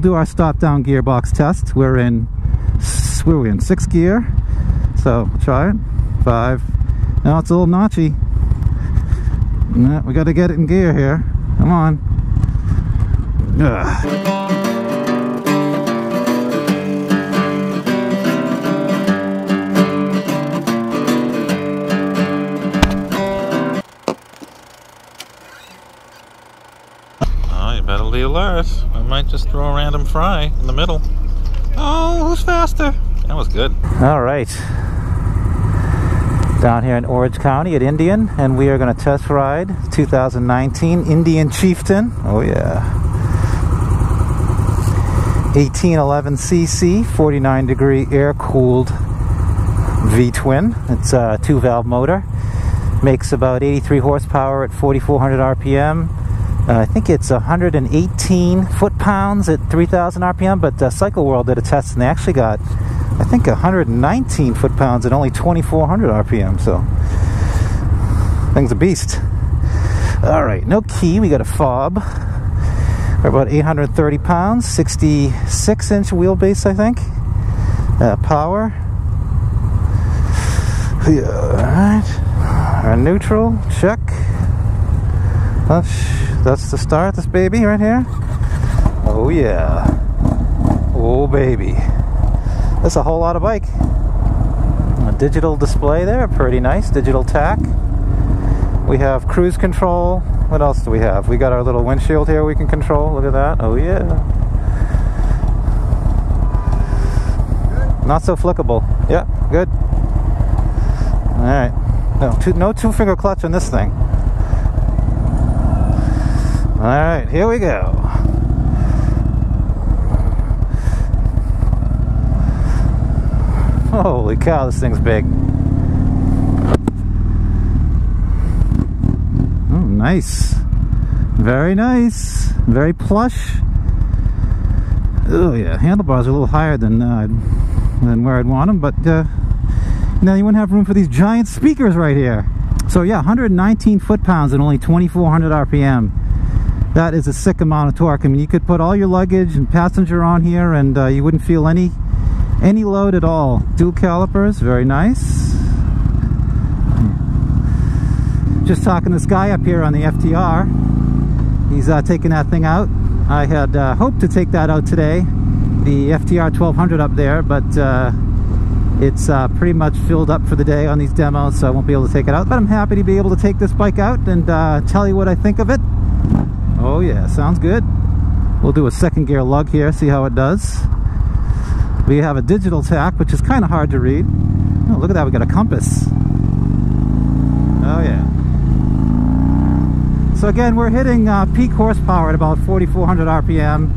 do our stop down gearbox test. We're in 6th gear. So try it. 5. Now it's a little notchy. No, we got to get it in gear here. Come on. Ugh. Better be alert. I might just throw a random fry in the middle. Oh, who's faster? That was good. All right. Down here in Orange County at Indian, and we are going to test ride 2019 Indian Chieftain. Oh yeah. 1811cc, 49-degree air-cooled V-twin. It's a 2-valve motor. Makes about 83 horsepower at 4,400 RPM. I think it's 118 foot-pounds at 3,000 RPM, but Cycle World did a test and they actually got, I think, 119 foot-pounds at only 2,400 RPM, so thing's a beast. Alright, no key, we got a fob. We're about 830 pounds, 66-inch wheelbase, I think. Power. Alright, our neutral, check. That's the start, this baby right here. Oh yeah. Oh baby. That's a whole lot of bike. A digital display there, pretty nice. Digital tack. We have cruise control. What else do we have? We got our little windshield here we can control. Look at that. Oh yeah. Not so flickable. Yeah, good. Alright. No two-finger clutch on this thing. Alright, here we go. Holy cow, this thing's big. Oh, nice. Very nice. Very plush. Oh yeah, handlebars are a little higher than where I'd want them, but now you wouldn't have room for these giant speakers right here. So yeah, 119 foot-pounds at only 2,400 RPM. That is a sick amount of torque. I mean, you could put all your luggage and passenger on here and you wouldn't feel any load at all. Dual calipers, very nice. Just talking to this guy up here on the FTR. He's taking that thing out. I had hoped to take that out today, the FTR 1200 up there, but it's pretty much filled up for the day on these demos, so I won't be able to take it out. But I'm happy to be able to take this bike out and tell you what I think of it. Oh yeah, sounds good. We'll do a 2nd gear lug here, see how it does. We have a digital tack, which is kind of hard to read. Oh, look at that, we got a compass. Oh yeah. So again, we're hitting peak horsepower at about 4,400 RPM.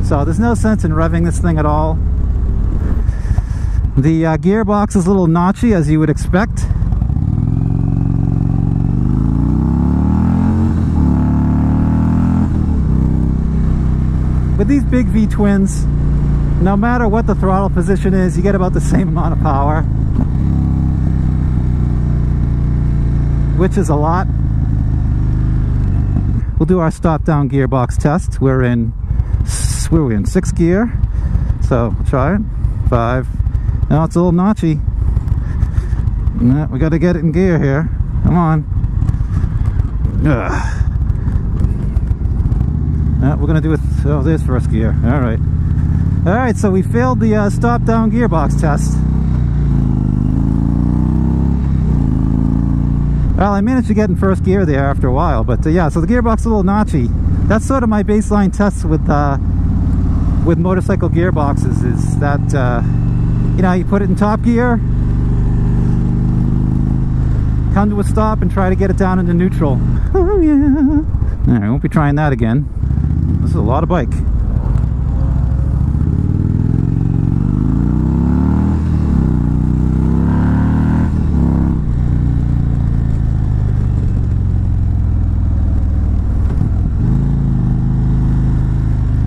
So there's no sense in revving this thing at all. The gearbox is a little notchy, as you would expect. With these big V-twins, no matter what the throttle position is, you get about the same amount of power, which is a lot. We'll do our stop down gearbox test. We're in 6th gear, so try it. 5. Now it's a little notchy. No, we got to get it in gear here. Come on. Ugh. We're going to do it. Oh, there's 1st gear. Alright, so we failed the stop down gearbox test. Well, I managed to get in 1st gear there after a while, but yeah, so the gearbox is a little notchy. That's sort of my baseline test with motorcycle gearboxes, is that you know, you put it in top gear, come to a stop and try to get it down into neutral. Oh yeah. Alright, I won't be trying that again. This is a lot of bike.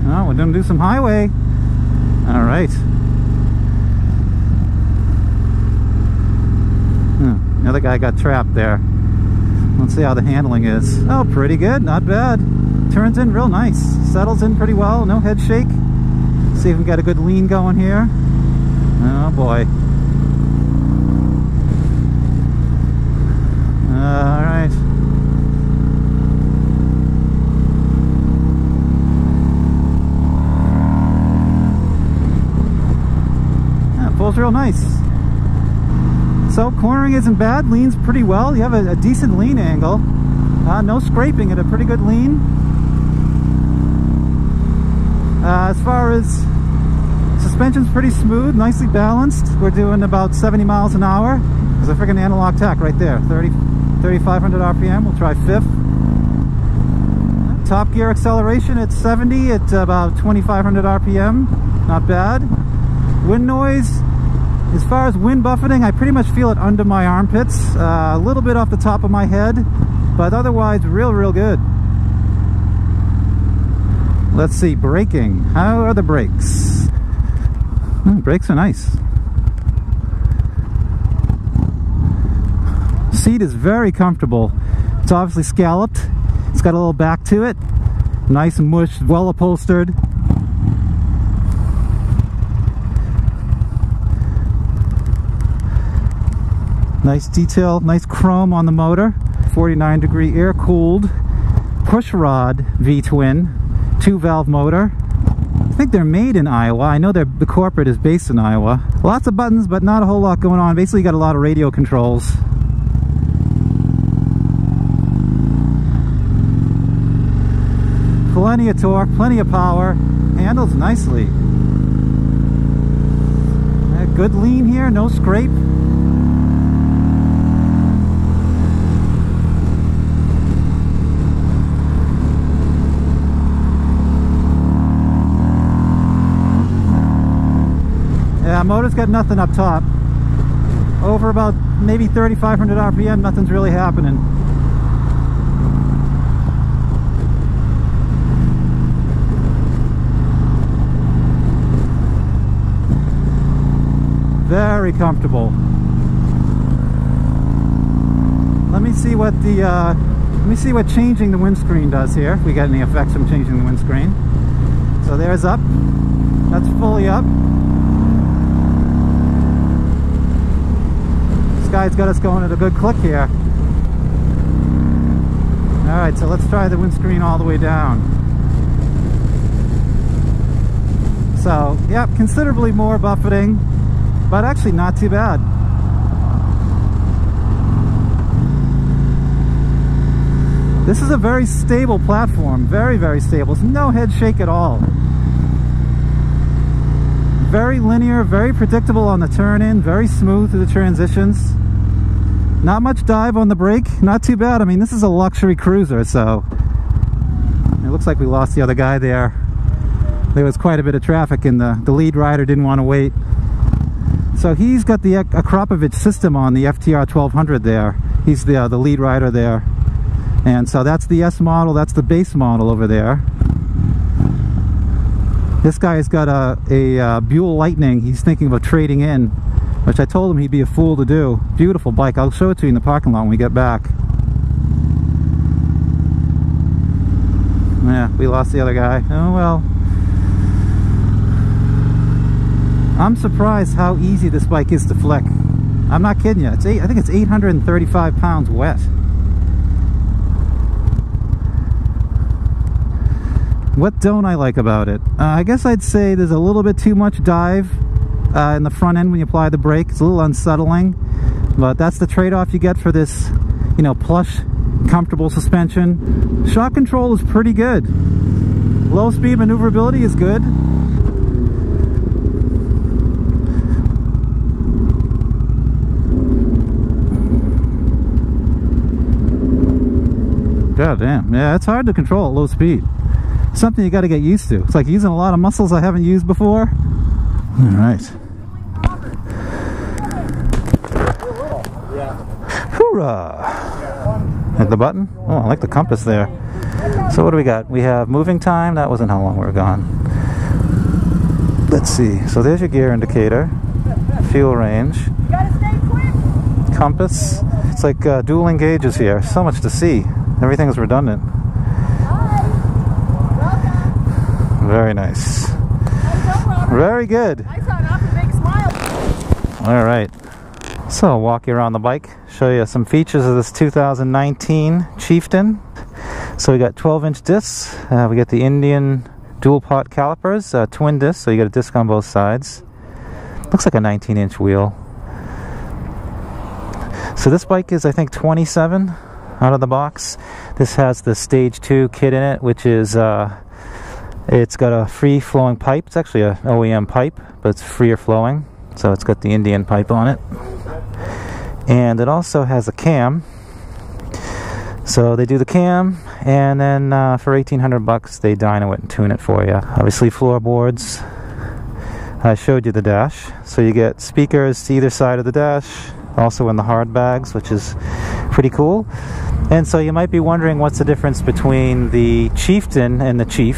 Oh, we're gonna do some highway. All right. Another guy got trapped there. Let's see how the handling is. Oh, pretty good, not bad. Turns in real nice. Settles in pretty well, no head shake. See if we got a good lean going here. Oh boy. Alright. Yeah, pulls real nice. So cornering isn't bad, leans pretty well. You have a decent lean angle. No scraping at a pretty good lean. As far as suspension's pretty smooth, nicely balanced. We're doing about 70 miles an hour. There's a freaking analog tach right there. 3,500 RPM. We'll try fifth. Top gear acceleration at 70 at about 2,500 RPM. Not bad. Wind noise. As far as wind buffeting, I pretty much feel it under my armpits. A little bit off the top of my head, but otherwise real good. Let's see, braking. How are the brakes? Brakes are nice. Seat is very comfortable. It's obviously scalloped. It's got a little back to it. Nice and mushed, well upholstered. Nice detail, nice chrome on the motor. 49-degree air-cooled push rod V-twin. 2-valve motor. I think they're made in Iowa. I know the corporate is based in Iowa. Lots of buttons, but not a whole lot going on. Basically, you got a lot of radio controls. Plenty of torque, plenty of power. Handles nicely. Good lean here, no scrape. Yeah, motor's got nothing up top. Over about maybe 3,500 RPM, nothing's really happening. Very comfortable. Let me see what changing the windscreen does here. If we got any effects from changing the windscreen. So there's up. That's fully up. Guy's got us going at a good click here. Alright, so let's try the windscreen all the way down. So, yep, considerably more buffeting, but actually not too bad. This is a very stable platform, very stable. There's no head shake at all. Very linear, very predictable on the turn-in, very smooth through the transitions. Not much dive on the brake, not too bad. I mean, this is a luxury cruiser, so it looks like we lost the other guy there. There was quite a bit of traffic and the lead rider didn't want to wait. So he's got the Akrapovich system on the FTR 1200 there. He's the lead rider there. And so that's the S model, that's the base model over there. This guy's got a Buell Lightning he's thinking about trading in, which I told him he'd be a fool to do. Beautiful bike. I'll show it to you in the parking lot when we get back. Yeah, we lost the other guy. Oh well. I'm surprised how easy this bike is to flick. I'm not kidding you. I think it's 835 pounds wet. What don't I like about it? I guess I'd say there's a little bit too much dive in the front end when you apply the brake. It's a little unsettling, but that's the trade-off you get for this, you know, plush, comfortable suspension. Shock control is pretty good. Low speed maneuverability is good. God damn, yeah, it's hard to control at low speed. Something you got to get used to. It's like using a lot of muscles I haven't used before. All right. Hoorah! Hit the button. Oh, I like the compass there. So what do we got? We have moving time. That wasn't how long we were gone. Let's see. So there's your gear indicator. Fuel range. Compass. It's like dueling gauges here. So much to see. Everything is redundant. Very nice. Very good. I saw an awfully big smile. All right. So I'll walk you around the bike, show you some features of this 2019 Chieftain. So we got 12-inch discs. We got the Indian dual pot calipers, twin discs, so you got a disc on both sides. Looks like a 19-inch wheel. So this bike is, I think, 27 out of the box. This has the Stage 2 kit in it, which is, it's got a free-flowing pipe. It's actually an OEM pipe, but it's freer flowing. So it's got the Indian pipe on it. And it also has a cam. So they do the cam, and then for $1,800 they dyno it and tune it for you. Obviously floorboards. I showed you the dash. So you get speakers to either side of the dash, also in the hard bags, which is pretty cool. And so you might be wondering what's the difference between the Chieftain and the Chief.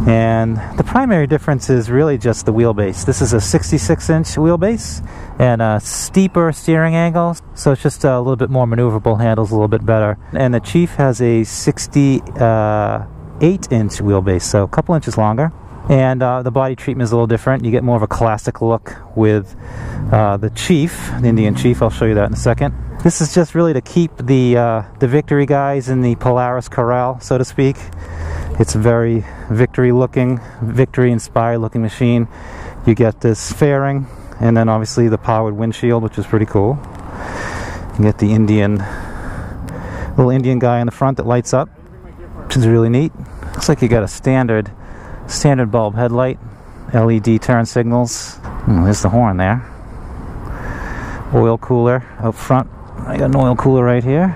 And the primary difference is really just the wheelbase. This is a 66-inch wheelbase and a steeper steering angle, so it's just a little bit more maneuverable, handles a little bit better. And the Chief has a 68-inch wheelbase, so a couple inches longer. And the body treatment is a little different. You get more of a classic look with the Chief, the Indian Chief. I'll show you that in a second. This is just really to keep the Victory guys in the Polaris corral, so to speak. It's a very Victory-looking, Victory-inspired looking machine. You get this fairing, and then obviously the powered windshield, which is pretty cool. You get the little Indian guy in the front that lights up, which is really neat. Looks like you got a standard bulb headlight, LED turn signals. There's the horn there. Oil cooler out front. I got an oil cooler right here.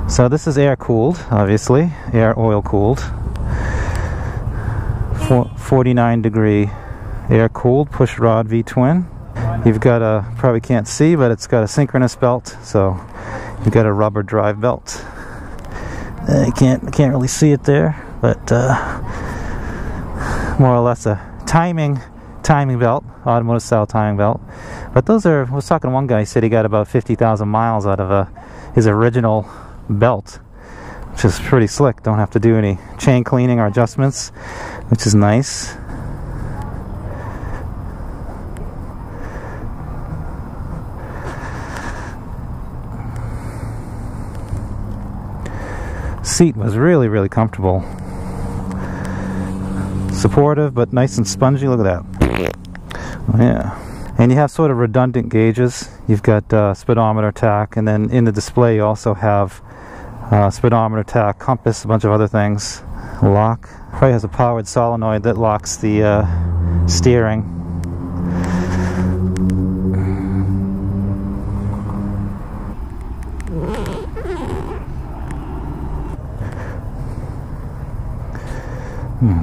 So this is air cooled, obviously, oil cooled. 49 degree air cooled push rod V-twin. You've got a, probably can't see, but it's got a synchronous belt, so you've got a rubber drive belt. I can't really see it there, but more or less a timing belt, automotive style timing belt. But those are, I was talking to one guy, he said he got about 50,000 miles out of his original belt, which is pretty slick. Don't have to do any chain cleaning or adjustments, which is nice. Seat was really comfortable. Supportive, but nice and spongy. Look at that. Oh, yeah. And you have sort of redundant gauges. You've got speedometer, tach, and then in the display you also have speedometer, tach, compass, a bunch of other things. Lock. Probably has a powered solenoid that locks the steering.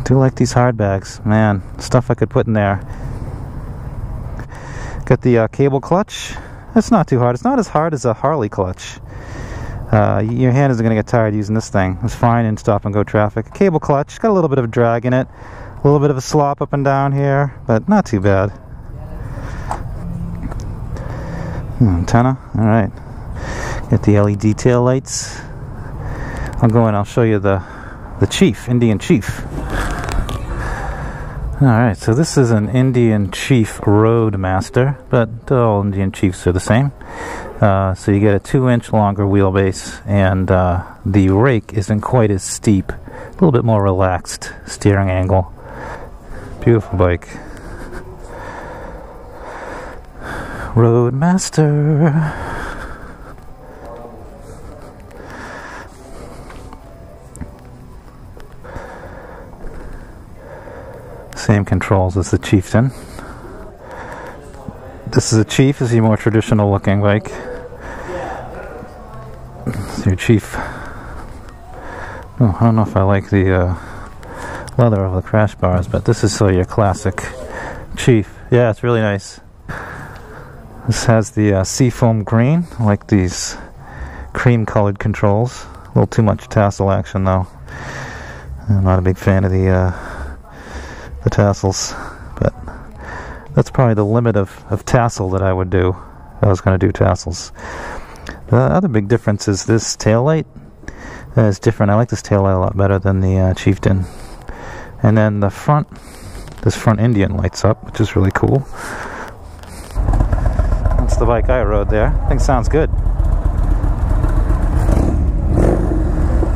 Do like these hard bags, man. Stuff I could put in there. Got the cable clutch. It's not too hard. It's not as hard as a Harley clutch. Your hand isn't going to get tired using this thing. It's fine in stop and go traffic. Cable clutch. Got a little bit of a drag in it. A little bit of a slop up and down here, but not too bad. Antenna. All right. Got the LED tail lights. I'll go and I'll show you the Chief, Indian Chief. Alright, so this is an Indian Chief Roadmaster, but all Indian Chiefs are the same. So you get a 2-inch longer wheelbase, and the rake isn't quite as steep. A little bit more relaxed steering angle. Beautiful bike. Roadmaster. Same controls as the Chieftain. This is a Chief. This is a more traditional looking bike. It's your Chief. Oh, I don't know if I like the leather of the crash bars, but this is so your classic Chief. Yeah, it's really nice. This has the seafoam green. I like these cream colored controls. A little too much tassel action though. I'm not a big fan of the tassels, but that's probably the limit of tassel that I would do if I was going to do tassels. The other big difference is this taillight is different. I like this taillight a lot better than the Chieftain. And then the front This front Indian lights up, which is really cool. That's the bike I rode there. I think it sounds good.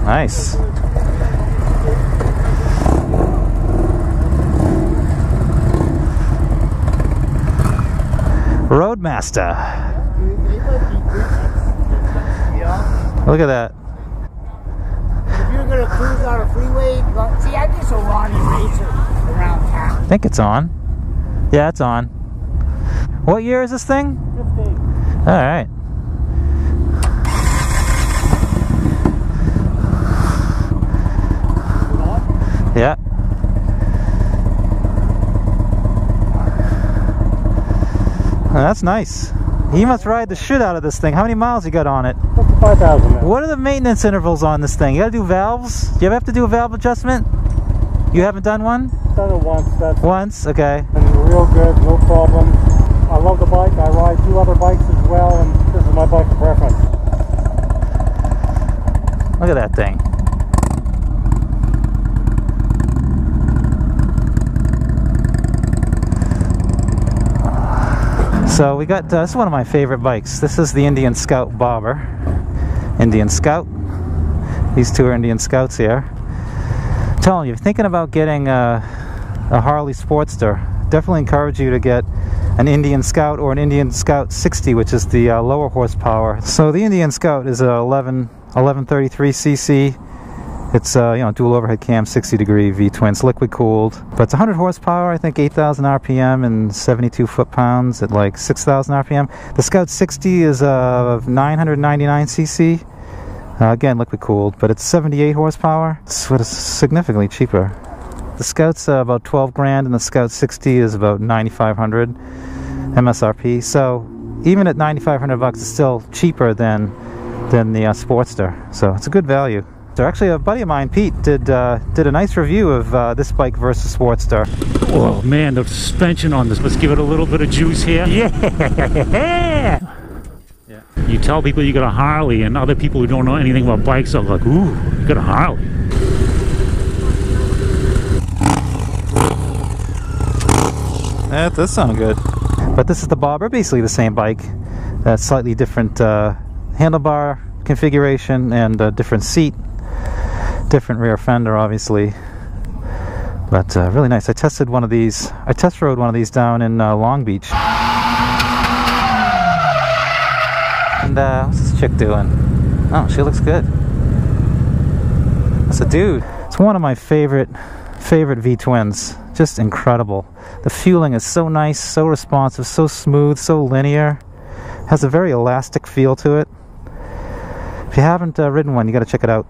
Nice. Roadmaster. Look at that. If you're gonna cruise on a freeway, see, I just a Ronnie racer around town. I think it's on. Yeah, it's on. What year is this thing? 15. All right. Yeah. Oh, that's nice. He must ride the shit out of this thing. How many miles you got on it? 55,000. What are the maintenance intervals on this thing? You gotta do valves? Do you ever have to do a valve adjustment? You haven't done one? Done it once. That's Once? Okay. been real good, no problem. I love the bike. I ride 2 other bikes as well, and this is my bike of preference. Look at that thing. So we got, this is one of my favorite bikes. This is the Indian Scout Bobber. Indian Scout. These two are Indian Scouts here. I'm telling you, if you're thinking about getting a Harley Sportster, definitely encourage you to get an Indian Scout or an Indian Scout 60, which is the lower horsepower. So the Indian Scout is a 1133cc. It's you know, dual overhead cam, 60-degree V-twin. It's liquid cooled, but it's 100 horsepower. I think 8,000 RPM and 72 foot-pounds at like 6,000 RPM. The Scout 60 is a 999cc. Again, liquid cooled, but it's 78 horsepower. So it's significantly cheaper. The Scout's about 12 grand, and the Scout 60 is about 9,500 MSRP. So even at 9,500 bucks, it's still cheaper than the Sportster. So it's a good value. Actually, a buddy of mine, Pete, did a nice review of this bike versus Sportster. Oh man, the suspension on this. Let's give it a little bit of juice here. Yeah. You tell people you got a Harley, and other people who don't know anything about bikes are like, "Ooh, you got a Harley." That does sound good. But this is the Bobber, basically the same bike. Slightly different handlebar configuration and a different seat. Different rear fender, obviously, but really nice. I tested one of these. I test rode one of these down in Long Beach. And what's this chick doing? Oh, she looks good. That's a dude. It's one of my favorite V-twins. Just incredible. The fueling is so nice, so responsive, so smooth, so linear. Has a very elastic feel to it. If you haven't ridden one, you got to check it out.